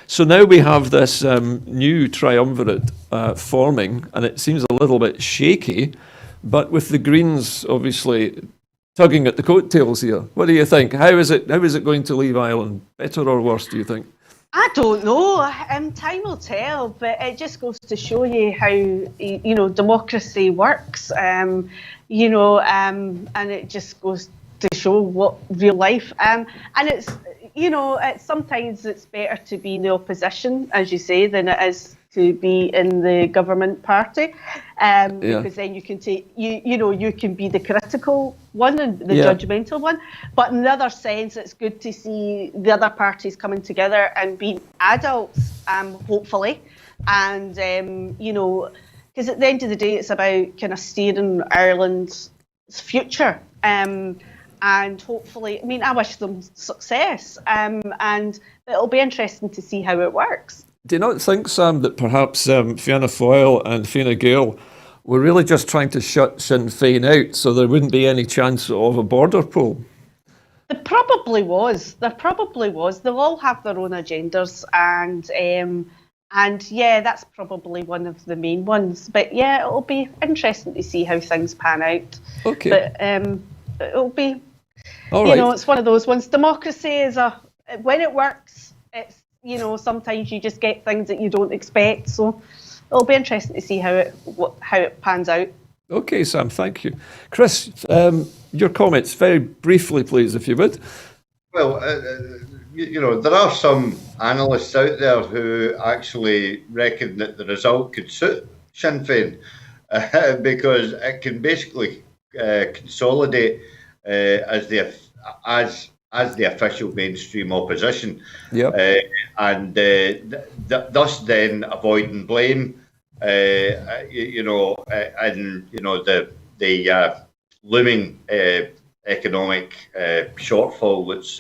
So now we have this new triumvirate forming, and it seems a little bit shaky, but with the Greens obviously tugging at the coattails here. What do you think? How is it going to leave Ireland? Better or worse, do you think? I don't know. Time will tell, but it just goes to show you how democracy works. And it just goes to show what real life. And it's sometimes it's better to be in the opposition, as you say, than it is to be in the government party, because then you can take you can be the critical one and the judgmental one. But in the other sense, it's good to see the other parties coming together and being adults, hopefully, and because at the end of the day, it's about kind of steering Ireland's future. And hopefully, I wish them success, and it'll be interesting to see how it works. Do you not think, Sam, that perhaps Fianna Fáil and Fine Gael were really just trying to shut Sinn Féin out so there wouldn't be any chance of a border poll? There probably was. They'll all have their own agendas, and that's probably one of the main ones. But yeah, it'll be interesting to see how things pan out. Okay. But it'll be, all right. It's one of those ones. Democracy is when it works, it's, sometimes you just get things that you don't expect. So it'll be interesting to see how it pans out. Okay, Sam, thank you. Chris, your comments very briefly, please, if you would. Well, there are some analysts out there who actually reckon that the result could suit Sinn Féin because it can basically consolidate as the official mainstream opposition, and thus then avoiding blame, and the looming economic shortfall that's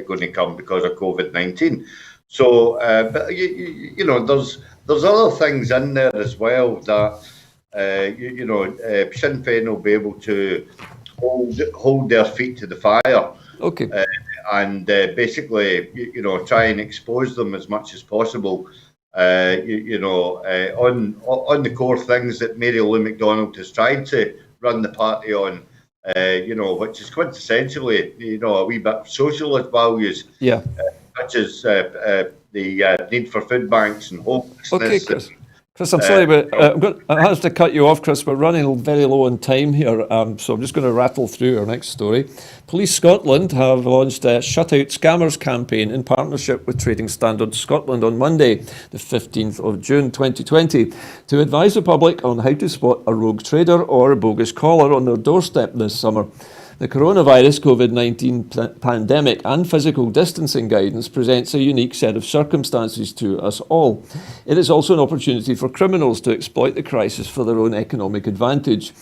going to come because of COVID-19. So, but there's other things in there as well that Sinn Féin will be able to hold their feet to the fire. Okay. And basically, try and expose them as much as possible, on the core things that Mary Lou McDonald has tried to run the party on, which is quintessentially, a wee bit of socialist values, such as the need for food banks and homelessness. Okay, Chris, I'm sorry, but I have to cut you off, Chris. We're running very low on time here, so I'm just going to rattle through our next story. Police Scotland have launched a Shut Out Scammers campaign in partnership with Trading Standards Scotland on Monday, the 15th of June 2020, to advise the public on how to spot a rogue trader or a bogus caller on their doorstep this summer. The coronavirus COVID-19 pandemic and physical distancing guidance presents a unique set of circumstances to us all. It is also an opportunity for criminals to exploit the crisis for their own economic advantage.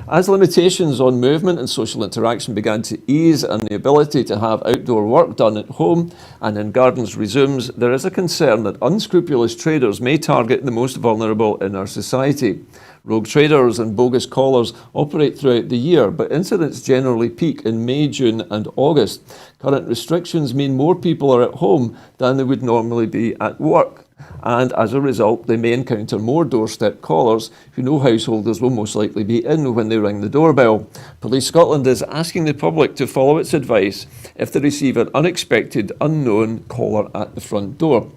As limitations on movement and social interaction began to ease and the ability to have outdoor work done at home and in gardens resumes, there is a concern that unscrupulous traders may target the most vulnerable in our society. Rogue traders and bogus callers operate throughout the year, but incidents generally peak in May, June and August. Current restrictions mean more people are at home than they would normally be at work. And as a result, they may encounter more doorstep callers who no householders will most likely be in when they ring the doorbell. Police Scotland is asking the public to follow its advice if they receive an unexpected, unknown caller at the front door.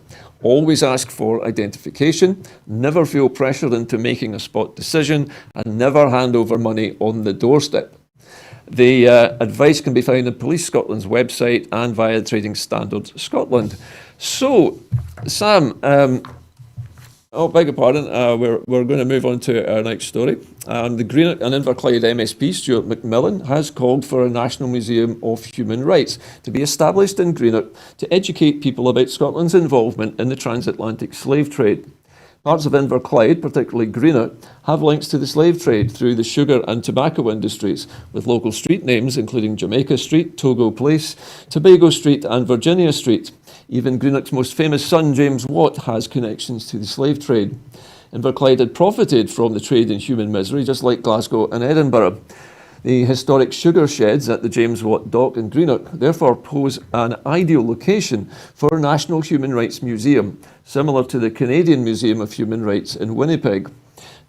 Always ask for identification, never feel pressured into making a spot decision, and never hand over money on the doorstep. The advice can be found on Police Scotland's website and via Trading Standards Scotland. So, Sam, beg your pardon, we're going to move on to our next story. The Greenock and Inverclyde MSP, Stuart McMillan, has called for a National Museum of Human Rights to be established in Greenock to educate people about Scotland's involvement in the transatlantic slave trade. Parts of Inverclyde, particularly Greenock, have links to the slave trade through the sugar and tobacco industries, with local street names including Jamaica Street, Togo Place, Tobago Street and Virginia Street. Even Greenock's most famous son, James Watt, has connections to the slave trade. Inverclyde had profited from the trade in human misery, just like Glasgow and Edinburgh. The historic sugar sheds at the James Watt Dock in Greenock therefore pose an ideal location for a National Human Rights Museum, similar to the Canadian Museum of Human Rights in Winnipeg.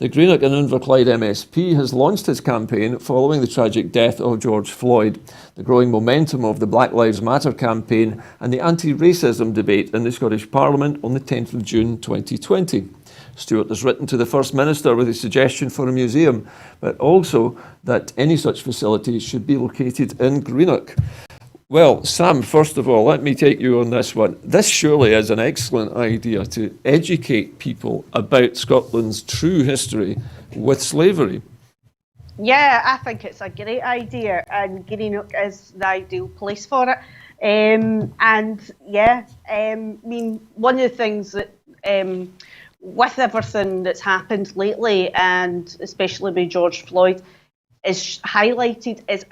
The Greenock and Inverclyde MSP has launched its campaign following the tragic death of George Floyd, the growing momentum of the Black Lives Matter campaign and the anti-racism debate in the Scottish Parliament on the 10th of June 2020. Stuart has written to the First Minister with a suggestion for a museum, but also that any such facility should be located in Greenock. Well, Sam, first of all, let me take you on this one. This surely is an excellent idea to educate people about Scotland's true history with slavery. Yeah, I think it's a great idea, and Greenock is the ideal place for it. I mean, one of the things that with everything that's happened lately, and especially with George Floyd, is highlighted is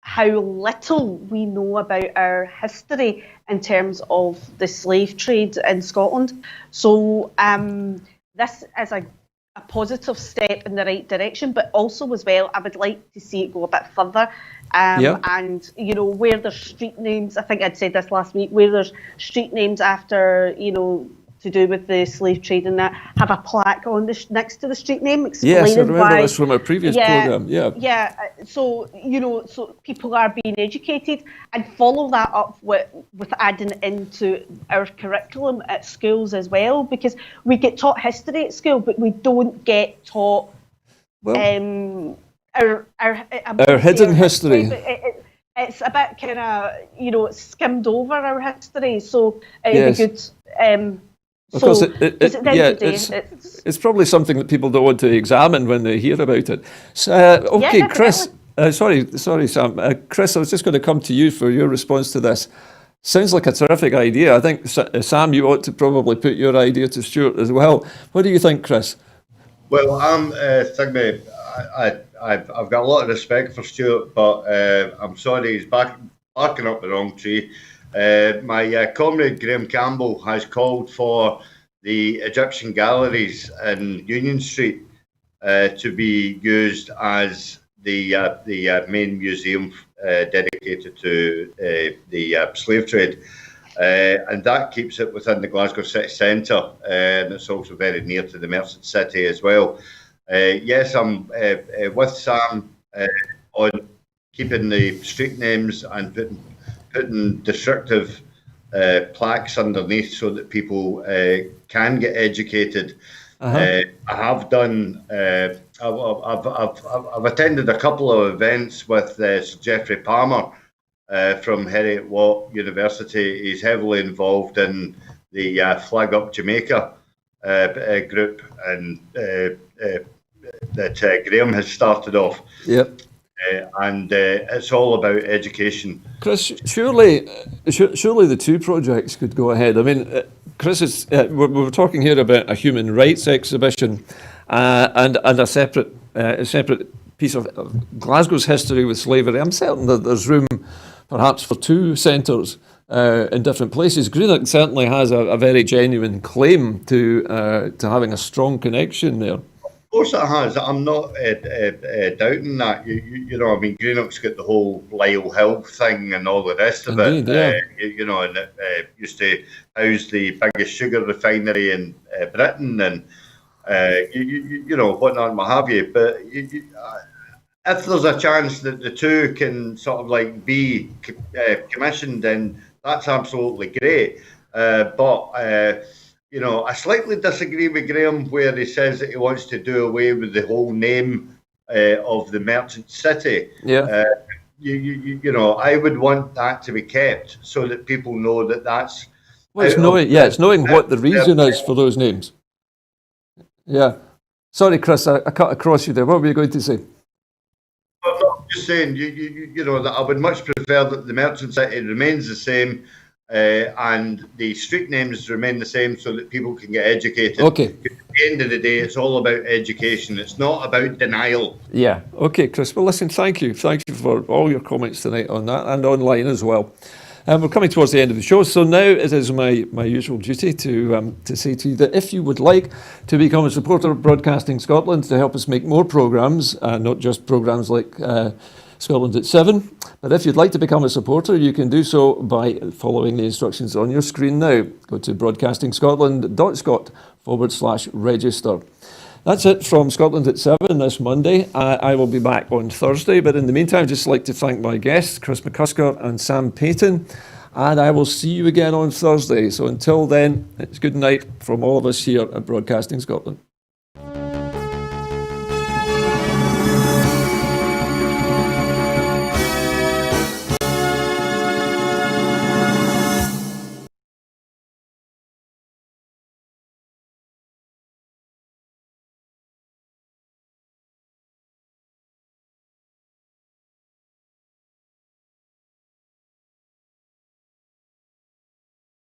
how little we know about our history in terms of the slave trade in Scotland. So this is a positive step in the right direction, but also as well, I would like to see it go a bit further. And, you know, where there's street names, I think I'd said this last week, where there's street names after, you know, to do with the slave trade and that, have a plaque on next to the street name explaining yes, I remember why. this from a previous programme. So, you know, so people are being educated, and follow that up with adding into our curriculum at schools as well, because we get taught history at school, but we don't get taught our hidden history. It's a bit kind of, you know, skimmed over our history, so it'd be good. Because it's probably something that people don't want to examine when they hear about it. So, Chris. Sorry, Sam. Chris, I was just going to come to you for your response to this. Sounds like a terrific idea. I think, Sam, you ought to probably put your idea to Stuart as well. What do you think, Chris? Well, I've got a lot of respect for Stuart, but I'm sorry, he's barking up the wrong tree. My comrade Graham Campbell has called for the Egyptian galleries in Union Street to be used as the main museum dedicated to the slave trade, and that keeps it within the Glasgow city centre, and it's also very near to the Merchant City as well. Yes, I'm with Sam on keeping the street names and putting descriptive plaques underneath so that people can get educated. I have done. I've attended a couple of events with Sir Geoffrey Palmer from Heriot Watt University. He's heavily involved in the Flag Up Jamaica group, and that Graham has started off. Yep. And it's all about education. Chris, surely the two projects could go ahead. I mean, Chris, we're talking here about a human rights exhibition and a separate piece of Glasgow's history with slavery. I'm certain that there's room perhaps for two centres in different places. Greenock certainly has a very genuine claim to having a strong connection there. Of course it has. I'm not doubting that. You know, I mean, Greenock's got the whole Lyle Hill thing and all the rest of Indeed, it. yeah. You know, and it used to house the biggest sugar refinery in Britain, and you know, whatnot and what have you. But if there's a chance that the two can sort of like be commissioned, then that's absolutely great. But you know, I slightly disagree with Graham where he says that he wants to do away with the whole name of the Merchant City. Yeah. You know, I would want that to be kept so that people know that that's. Well, it's knowing what the reason is for those names. Yeah. Sorry, Chris, I cut across you there. What were you going to say? I'm just saying, you know, that I would much prefer that the Merchant City remains the same, and the street names remain the same so that people can get educated. Okay. At the end of the day, it's all about education. It's not about denial. Yeah. Okay, Chris. Well, listen, thank you. Thank you for all your comments tonight on that and online as well. We're coming towards the end of the show, so now it is my usual duty to say to you that if you would like to become a supporter of Broadcasting Scotland to help us make more programmes, not just programmes like Scotland at 7, but if you'd like to become a supporter, you can do so by following the instructions on your screen now. Go to broadcastingscotland.scot/register. That's it from Scotland at 7 this Monday. I will be back on Thursday, but in the meantime, I'd just like to thank my guests, Chris McCusker and Sam Payton, and I will see you again on Thursday. So until then, it's good night from all of us here at Broadcasting Scotland.